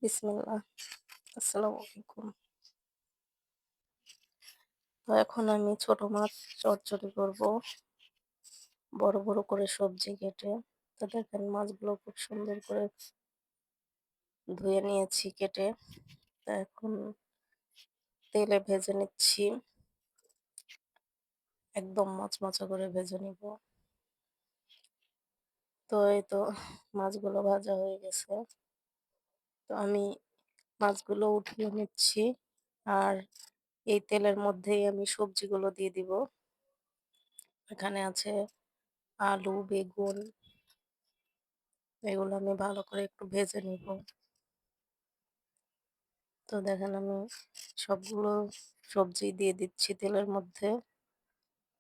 বিসমিল্লাহ। আসসালামু আলাইকুম। তো এখন আমি ছোট মাছ চচ্চড়ি করব। বড়, বড় করে সবজি কেটে। তো দেখেন মাছগুলো খুব সুন্দর করে ধুয়ে নিয়েছি কেটে। তো এখন তেলে ভেজে নিচ্ছি। একদম মচমচে করে ভেজে নিব। তো এই তো মাছগুলো ভাজা হয়ে গেছে। তো আমি মাছগুলো উঠিয়ে নিচ্ছি। আর এই তেলের মধ্যেই আমি সবজিগুলো দিয়ে দিব। এখানে আছে আলু, বেগুন এগুলো আমি ভালো করে একটু ভেজে নিব। তো দেখেন আমি সবগুলো সবজি দিয়ে দিচ্ছি তেলের মধ্যে।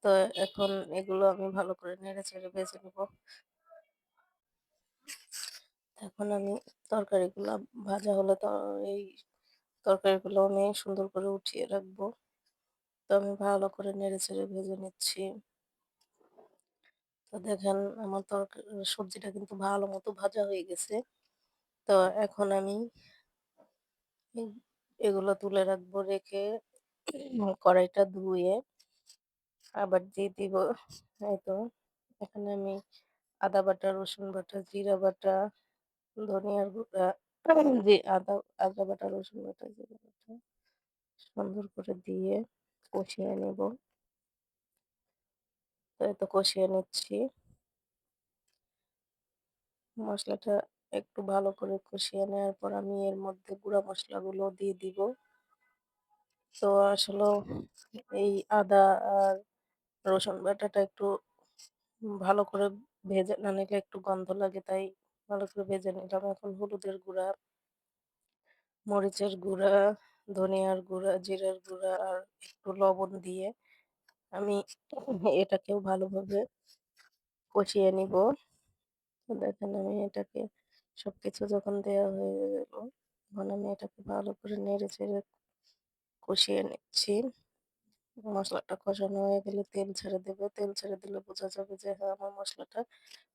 তো এখন এগুলো আমি ভালো করে নেড়েচেড়ে ভেজে নিব। এখন আমি তরকারিগুলা ভাজা হলে তো এই তরকারিগুলো আমি সুন্দর করে উঠিয়ে রাখবো। তো আমি ভালো করে নেড়েচেড়ে ভেজে নিচ্ছি। তো দেখেন আমার সবজিটা কিন্তু ভালো মতো ভাজা হয়ে গেছে। তো এখন আমি এ এগুলো তুলে রাখবো রেখে কড়াইটা ধুয়ে আবার দিয়ে দিব। এই তো এখানে আমি আদা বাটা, রসুন বাটা, জিরা বাটা, ধনিয়ার গুঁড়া, আদা আদা বাটা, রসুন বাটা, জিরা বাটা সুন্দর করে দিয়ে কষিয়ে নেব। তো এই তো কষিয়ে নিচ্ছি। মসলাটা একটু ভালো করে কষিয়ে নেওয়ার পর আমি এর মধ্যে গুঁড়া মসলাগুলো দিয়ে দিব। তো আসলেও এই আদা আর রসুন বাটাটা একটু ভালো করে ভেজে না নিলে একটু গন্ধ লাগে, তাই ভালো করে ভেজে নিলাম। এখন হলুদের গুঁড়া, মরিচের গুঁড়া, ধনিয়ার গুঁড়া, জিরার গুঁড়া আর একটু লবণ দিয়ে আমি এটাকেও ভালোভাবে কষিয়ে নিব। তো দেখেন আমি এটাকে সবকিছু যখন দেওয়া হয়ে গেল, তখন আমি এটাকে ভালো করে নেড়ে চেড়ে কষিয়ে নিচ্ছি। মসলাটা কষানো হয়ে গেলে তেল ছেড়ে দেবে। তেল ছেড়ে দিলে বোঝা যাবে যে হ্যাঁ, আমার মসলাটা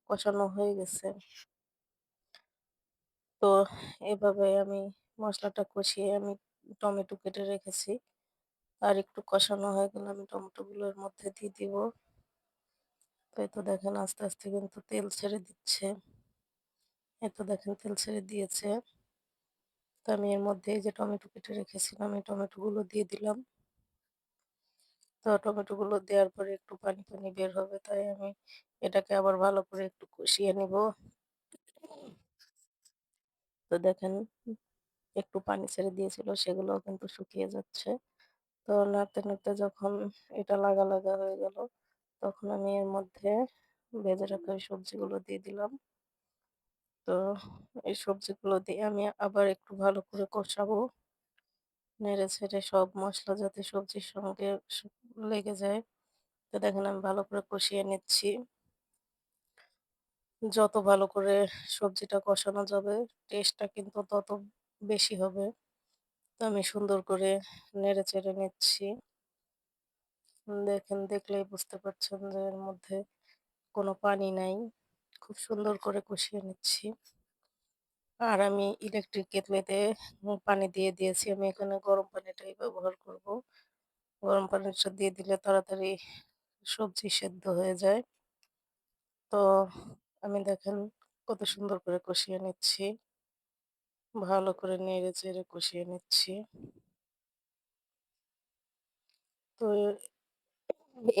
কষানো হয়ে গেছে। তো এভাবে আমি মসলাটা কষিয়ে আমি টমেটো কেটে রেখেছি। আর একটু কষানো হয়ে গেলে আমি টমেটোগুলো এর মধ্যে দিয়ে দিব। তো এই তো দেখেন আস্তে, আস্তে কিন্তু তেল ছেড়ে দিচ্ছে। এই তো দেখেন তেল ছেড়ে দিয়েছে। তো আমি এর মধ্যে এই যে টমেটো কেটে রেখেছিলাম, এই টমেটোগুলো দিয়ে দিলাম। তো টমেটোগুলো দেওয়ার পরে একটু পানি, পানি বের হবে। তাই আমি এটাকে আবার ভালো করে একটু কষিয়ে নিব। তো দেখেন একটু পানি ছেড়ে দিয়েছিল, সেগুলোও কিন্তু শুকিয়ে যাচ্ছে। তো নাড়তে, নাড়তে যখন এটা লাগা, লাগা হয়ে গেল, তখন আমি এর মধ্যে ভেজে রাখা ওই সবজিগুলো দিয়ে দিলাম। তো এই সবজিগুলো দিয়ে আমি আবার একটু ভালো করে কষাবো। নেড়ে-ছেড়ে সব মসলা যাতে সবজির সঙ্গে লেগে যায়। তো দেখেন আমি ভালো করে কষিয়ে নিচ্ছি। যত ভালো করে সবজিটা কষানো যাবে, টেস্টটা কিন্তু তত বেশি হবে। তো আমি সুন্দর করে নেড়ে-চেড়ে নিচ্ছি। দেখেন দেখলেই বুঝতে পারছেন যে এর মধ্যে কোনো পানি নাই। খুব সুন্দর করে কষিয়ে নিচ্ছি। আর আমি ইলেকট্রিক কেটলিতে পানি দিয়ে দিয়েছি। আমি এখানে গরম পানিটাই ব্যবহার করব। গরম পানিটা দিয়ে দিলে তাড়াতাড়ি সবজি সেদ্ধ হয়ে যায়। তো আমি দেখেন কত সুন্দর করে কষিয়ে নিচ্ছি। ভালো করে নেড়ে-চেড়ে কষিয়ে নিচ্ছি। তো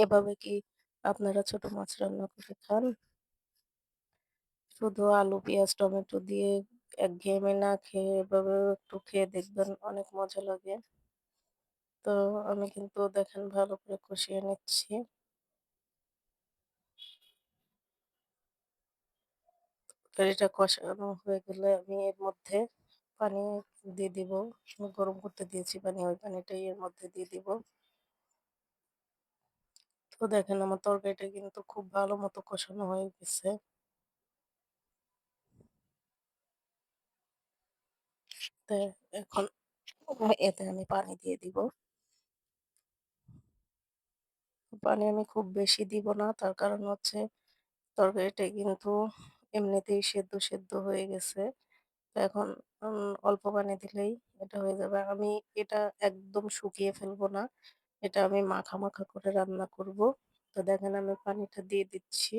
এভাবে কি আপনারা ছোট মাছ রান্না করে খান? শুধু আলু, পেঁয়াজ, টমেটো দিয়ে একঘেয়েমি না খেয়ে এভাবেও একটু খেয়ে দেখবেন, অনেক মজা লাগে। তো আমি কিন্তু দেখেন ভালো করে কষিয়ে নিচ্ছি। তরকারিটা কষানো হয়ে গেলে আমি এর মধ্যে পানি দিয়ে দিব। আমি গরম করতে দিয়েছি পানি, ওই পানিটাই এর মধ্যে দিয়ে দিব। তো দেখেন আমার তরকারিটা কিন্তু খুব ভালো মতো কষানো হয়ে গেছে। তো এখন এতে আমি পানি দিয়ে দিব। পানি আমি খুব বেশি দিব না। তার কারণ হচ্ছে তরকারিটা কিন্তু এমনিতেই সেদ্ধ, সেদ্ধ হয়ে গেছে। তো তো এখন অল্প পানি দিলেই এটা হয়ে যাবে। আমি এটা একদম শুকিয়ে ফেলবো না। এটা আমি মাখা, মাখা করে রান্না করব। তো দেখেন আমি পানিটা দিয়ে দিচ্ছি।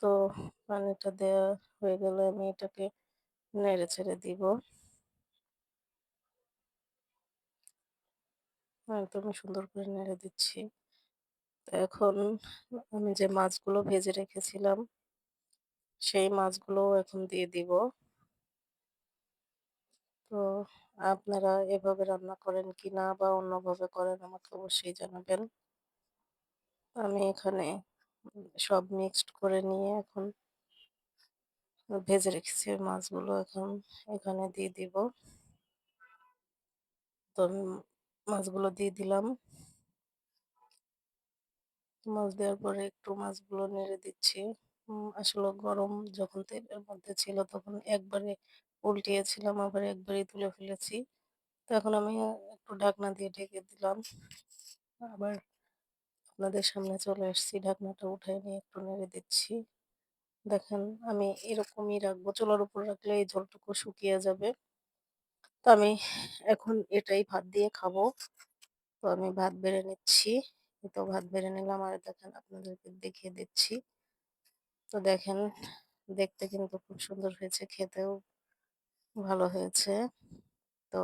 তো পানিটা দেয়া হয়ে গেলে আমি এটাকে নেড়ে-চেড়ে দিব। একদমই সুন্দর করে নেড়ে দিচ্ছি। তো এখন আমি যে মাছগুলো ভেজে রেখেছিলাম, সেই মাছগুলোও এখন দিয়ে দিব। তো আপনারা এভাবে রান্না করেন কিনা বা অন্যভাবে করেন আমাকে অবশ্যই জানাবেন। আমি এখানে সব মিক্সড করে নিয়ে এখন ভেজে রেখেছি ওই মাছগুলো এখন এখানে দিয়ে দিব। তো আমি মাছগুলো দিয়ে দিলাম। মাছ দেওয়ার পরে একটু মাছগুলো নেড়ে দিচ্ছি। আসলে গরম যখন তেলের মধ্যে ছিল তখন একবারে উল্টিয়েছিলাম আবার একবারেই তুলে ফেলেছি। তো এখন আমি একটু ঢাকনা দিয়ে ঢেকে দিলাম। আবার আপনাদের সামনে চলে আসছি। ঢাকনাটা উঠায় নিয়ে একটু নেড়ে দিচ্ছি। দেখেন আমি এরকমই রাখবো। চুলার উপর রাখলে এই ঝোলটুকু শুকিয়ে যাবে। তো আমি এখন এটাই ভাত দিয়ে খাবো। তো আমি ভাত বেড়ে নিচ্ছি। তো ভাত বেড়ে নিলাম আর দেখেন আপনাদেরকে দেখিয়ে দিচ্ছি। তো দেখেন দেখতে কিন্তু খুব সুন্দর হয়েছে, খেতেও ভালো হয়েছে। তো